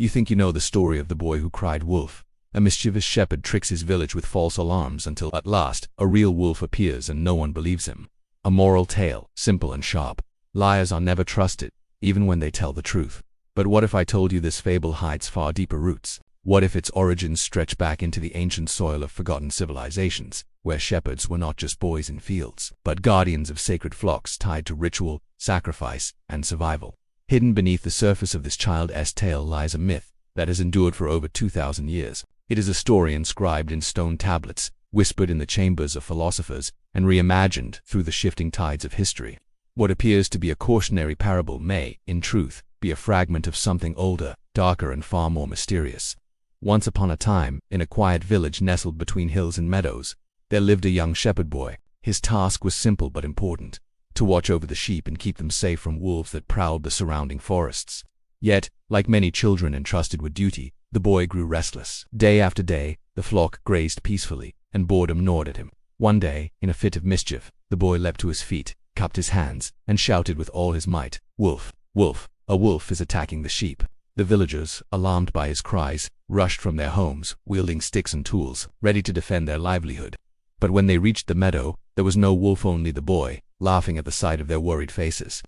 You think you know the story of the boy who cried wolf. A mischievous shepherd tricks his village with false alarms until, at last, a real wolf appears and no one believes him. A moral tale, simple and sharp. Liars are never trusted, even when they tell the truth. But what if I told you this fable hides far deeper roots? What if its origins stretch back into the ancient soil of forgotten civilizations, where shepherds were not just boys in fields, but guardians of sacred flocks tied to ritual, sacrifice, and survival? Hidden beneath the surface of this child's tale lies a myth that has endured for over 2,000 years. It is a story inscribed in stone tablets, whispered in the chambers of philosophers, and reimagined through the shifting tides of history. What appears to be a cautionary parable may, in truth, be a fragment of something older, darker, and far more mysterious. Once upon a time, in a quiet village nestled between hills and meadows, there lived a young shepherd boy. His task was simple but important: to watch over the sheep and keep them safe from wolves that prowled the surrounding forests. Yet, like many children entrusted with duty, the boy grew restless. Day after day, the flock grazed peacefully, and boredom gnawed at him. One day, in a fit of mischief, the boy leapt to his feet, cupped his hands, and shouted with all his might, "Wolf! Wolf! A wolf is attacking the sheep!" The villagers, alarmed by his cries, rushed from their homes, wielding sticks and tools, ready to defend their livelihood. But when they reached the meadow, there was no wolf, only the boy, laughing at the sight of their worried faces.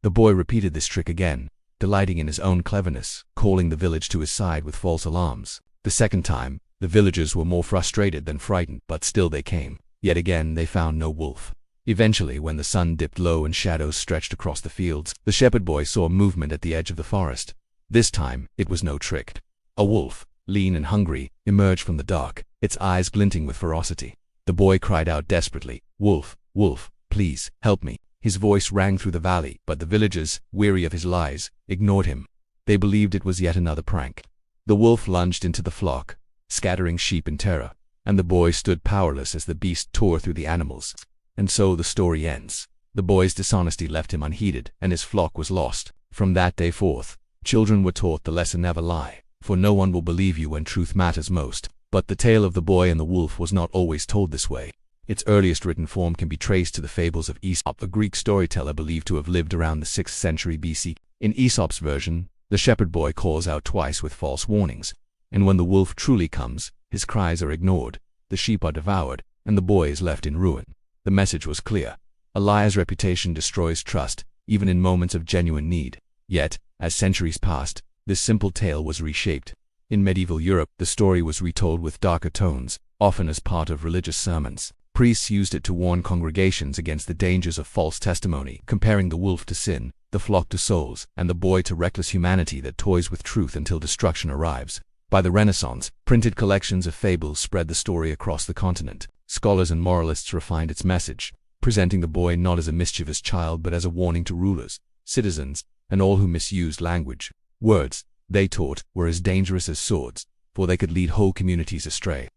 The boy repeated this trick again, delighting in his own cleverness, calling the village to his side with false alarms. The second time, the villagers were more frustrated than frightened, but still they came. Yet again they found no wolf. Eventually, when the sun dipped low and shadows stretched across the fields, the shepherd boy saw movement at the edge of the forest. This time, it was no trick. A wolf, lean and hungry, emerged from the dark, its eyes glinting with ferocity. The boy cried out desperately, "Wolf! Wolf! Please, help me!" His voice rang through the valley, but the villagers, weary of his lies, ignored him. They believed it was yet another prank. The wolf lunged into the flock, scattering sheep in terror, and the boy stood powerless as the beast tore through the animals. And so the story ends. The boy's dishonesty left him unheeded, and his flock was lost. From that day forth, children were taught the lesson: never lie, for no one will believe you when truth matters most. But the tale of the boy and the wolf was not always told this way. Its earliest written form can be traced to the fables of Aesop, a Greek storyteller believed to have lived around the 6th century BC. In Aesop's version, the shepherd boy calls out twice with false warnings, and when the wolf truly comes, his cries are ignored, the sheep are devoured, and the boy is left in ruin. The message was clear: a liar's reputation destroys trust, even in moments of genuine need. Yet, as centuries passed, this simple tale was reshaped. In medieval Europe, the story was retold with darker tones, often as part of religious sermons. Priests used it to warn congregations against the dangers of false testimony, comparing the wolf to sin, the flock to souls, and the boy to reckless humanity that toys with truth until destruction arrives. By the Renaissance, printed collections of fables spread the story across the continent. Scholars and moralists refined its message, presenting the boy not as a mischievous child but as a warning to rulers, citizens, and all who misused language. Words, they taught, were as dangerous as swords, for they could lead whole communities astray.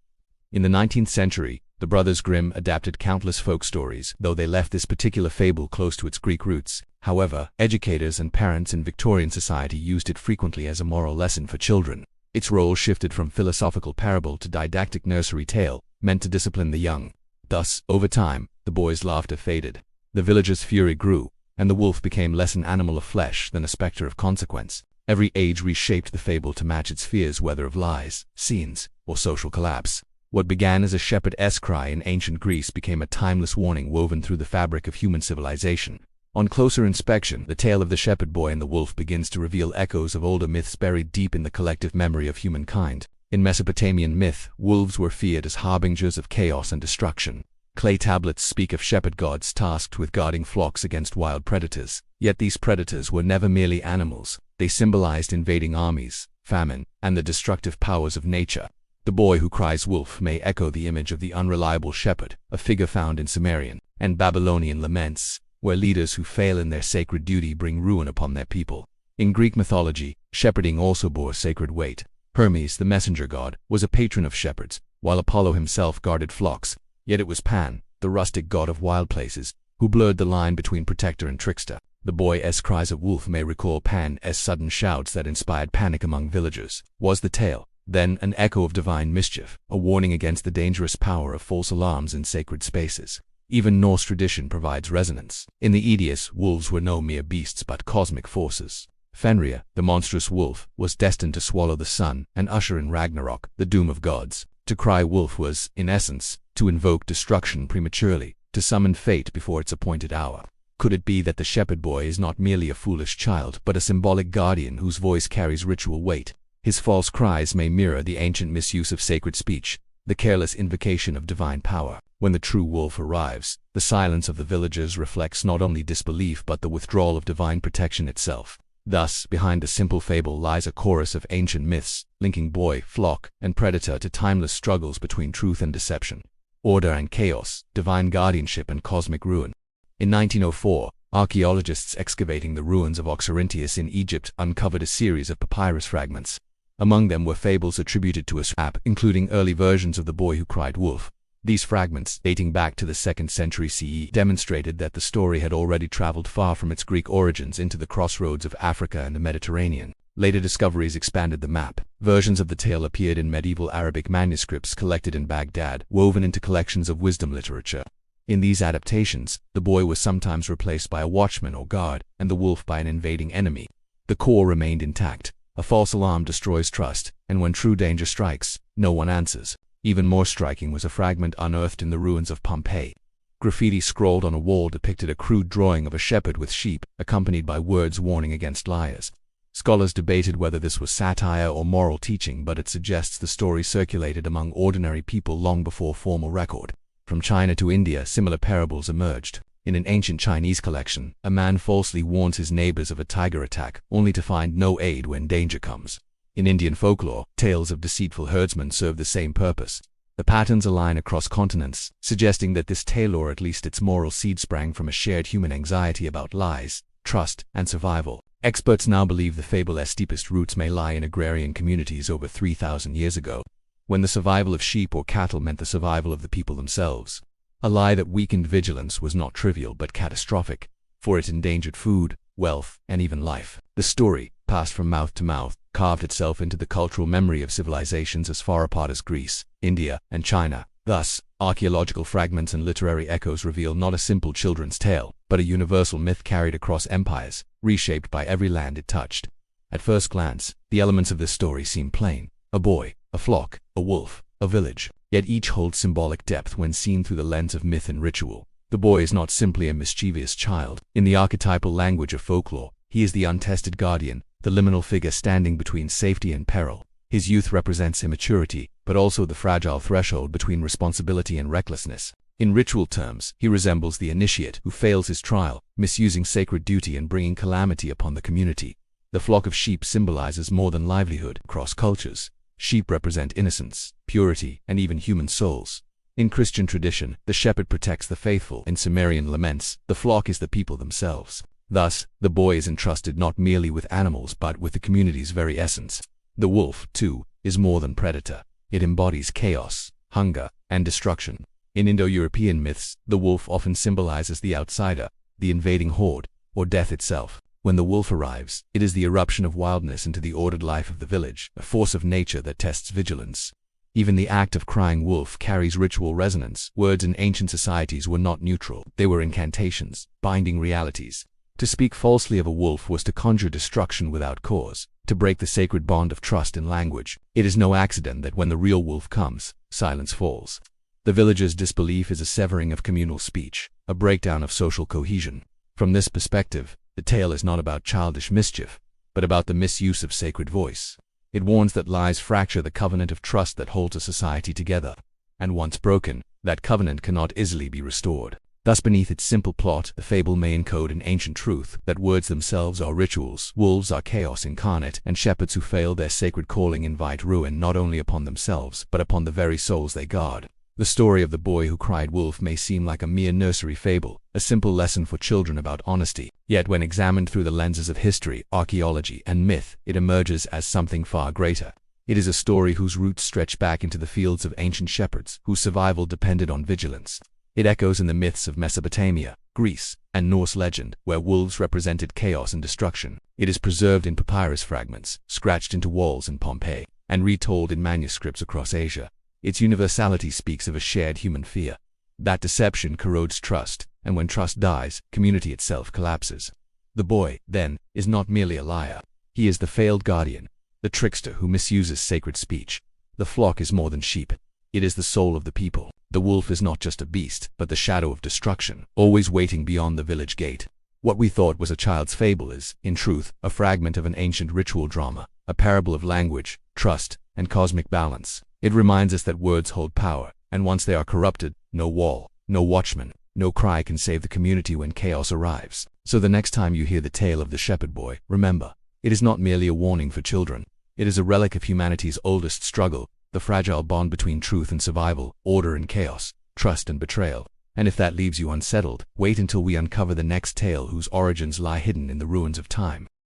In the 19th century, the Brothers Grimm adapted countless folk stories, though they left this particular fable close to its Greek roots. However, educators and parents in Victorian society used it frequently as a moral lesson for children. Its role shifted from philosophical parable to didactic nursery tale, meant to discipline the young. Thus, over time, the boy's laughter faded, the villagers' fury grew, and the wolf became less an animal of flesh than a specter of consequence. Every age reshaped the fable to match its fears, whether of lies, scenes, or social collapse. What began as a shepherd's cry in ancient Greece became a timeless warning woven through the fabric of human civilization. On closer inspection, the tale of the shepherd boy and the wolf begins to reveal echoes of older myths buried deep in the collective memory of humankind. In Mesopotamian myth, wolves were feared as harbingers of chaos and destruction. Clay tablets speak of shepherd gods tasked with guarding flocks against wild predators. Yet these predators were never merely animals. They symbolized invading armies, famine, and the destructive powers of nature. The boy who cries wolf may echo the image of the unreliable shepherd, a figure found in Sumerian and Babylonian laments, where leaders who fail in their sacred duty bring ruin upon their people. In Greek mythology, shepherding also bore sacred weight. Hermes, the messenger god, was a patron of shepherds, while Apollo himself guarded flocks. Yet it was Pan, the rustic god of wild places, who blurred the line between protector and trickster. The boy's cries of wolf may recall Pan's sudden shouts that inspired panic among villagers. Was the tale then an echo of divine mischief, a warning against the dangerous power of false alarms in sacred spaces? Even Norse tradition provides resonance. In the Eddas, wolves were no mere beasts but cosmic forces. Fenrir, the monstrous wolf, was destined to swallow the sun and usher in Ragnarok, the doom of gods. To cry wolf was, in essence, to invoke destruction prematurely, to summon fate before its appointed hour. Could it be that the shepherd boy is not merely a foolish child but a symbolic guardian whose voice carries ritual weight? His false cries may mirror the ancient misuse of sacred speech, the careless invocation of divine power. When the true wolf arrives, the silence of the villagers reflects not only disbelief but the withdrawal of divine protection itself. Thus, behind the simple fable lies a chorus of ancient myths, linking boy, flock, and predator to timeless struggles between truth and deception, order and chaos, divine guardianship and cosmic ruin. In 1904, archaeologists excavating the ruins of Oxyrhynchus in Egypt uncovered a series of papyrus fragments. Among them were fables attributed to Aesop, including early versions of the boy who cried wolf. These fragments, dating back to the 2nd century CE, demonstrated that the story had already traveled far from its Greek origins into the crossroads of Africa and the Mediterranean. Later discoveries expanded the map. Versions of the tale appeared in medieval Arabic manuscripts collected in Baghdad, woven into collections of wisdom literature. In these adaptations, the boy was sometimes replaced by a watchman or guard, and the wolf by an invading enemy. The core remained intact. A false alarm destroys trust, and when true danger strikes, no one answers. Even more striking was a fragment unearthed in the ruins of Pompeii. Graffiti scrawled on a wall depicted a crude drawing of a shepherd with sheep, accompanied by words warning against liars. Scholars debated whether this was satire or moral teaching, but it suggests the story circulated among ordinary people long before formal record. From China to India, similar parables emerged. In an ancient Chinese collection, a man falsely warns his neighbors of a tiger attack, only to find no aid when danger comes. In Indian folklore, tales of deceitful herdsmen serve the same purpose. The patterns align across continents, suggesting that this tale, or at least its moral seed, sprang from a shared human anxiety about lies, trust, and survival. Experts now believe the fable's deepest roots may lie in agrarian communities over 3,000 years ago, when the survival of sheep or cattle meant the survival of the people themselves. A lie that weakened vigilance was not trivial but catastrophic, for it endangered food, wealth, and even life. The story, passed from mouth to mouth, carved itself into the cultural memory of civilizations as far apart as Greece, India, and China. Thus, archaeological fragments and literary echoes reveal not a simple children's tale, but a universal myth carried across empires, reshaped by every land it touched. At first glance, the elements of this story seem plain: a boy, a flock, a wolf, a village. Yet each holds symbolic depth when seen through the lens of myth and ritual. The boy is not simply a mischievous child. In the archetypal language of folklore, he is the untested guardian, the liminal figure standing between safety and peril. His youth represents immaturity, but also the fragile threshold between responsibility and recklessness. In ritual terms, he resembles the initiate who fails his trial, misusing sacred duty and bringing calamity upon the community. The flock of sheep symbolizes more than livelihood. Across cultures, sheep represent innocence, purity, and even human souls. In Christian tradition, the shepherd protects the faithful. In Sumerian laments, the flock is the people themselves. Thus, the boy is entrusted not merely with animals but with the community's very essence. The wolf, too, is more than predator. It embodies chaos, hunger, and destruction. In Indo-European myths, the wolf often symbolizes the outsider, the invading horde, or death itself. When the wolf arrives, it is the eruption of wildness into the ordered life of the village, a force of nature that tests vigilance. Even the act of crying wolf carries ritual resonance. Words in ancient societies were not neutral. They were incantations, binding realities. To speak falsely of a wolf was to conjure destruction without cause, to break the sacred bond of trust in language. It is no accident that when the real wolf comes, silence falls. The villager's disbelief is a severing of communal speech, a breakdown of social cohesion. From this perspective, the tale is not about childish mischief, but about the misuse of sacred voice. It warns that lies fracture the covenant of trust that holds a society together, and once broken, that covenant cannot easily be restored. Thus, beneath its simple plot, the fable may encode an ancient truth, that words themselves are rituals, wolves are chaos incarnate, and shepherds who fail their sacred calling invite ruin not only upon themselves, but upon the very souls they guard. The story of the boy who cried wolf may seem like a mere nursery fable, a simple lesson for children about honesty. Yet when examined through the lenses of history, archaeology, and myth, it emerges as something far greater. It is a story whose roots stretch back into the fields of ancient shepherds, whose survival depended on vigilance. It echoes in the myths of Mesopotamia, Greece, and Norse legend, where wolves represented chaos and destruction. It is preserved in papyrus fragments, scratched into walls in Pompeii, and retold in manuscripts across Asia. Its universality speaks of a shared human fear. That deception corrodes trust, and when trust dies, community itself collapses. The boy, then, is not merely a liar. He is the failed guardian, the trickster who misuses sacred speech. The flock is more than sheep. It is the soul of the people. The wolf is not just a beast, but the shadow of destruction, always waiting beyond the village gate. What we thought was a child's fable is, in truth, a fragment of an ancient ritual drama, a parable of language, trust, and cosmic balance. It reminds us that words hold power, and once they are corrupted, no wall, no watchman, no cry can save the community when chaos arrives. So the next time you hear the tale of the shepherd boy, remember, it is not merely a warning for children. It is a relic of humanity's oldest struggle, the fragile bond between truth and survival, order and chaos, trust and betrayal. And if that leaves you unsettled, wait until we uncover the next tale whose origins lie hidden in the ruins of time.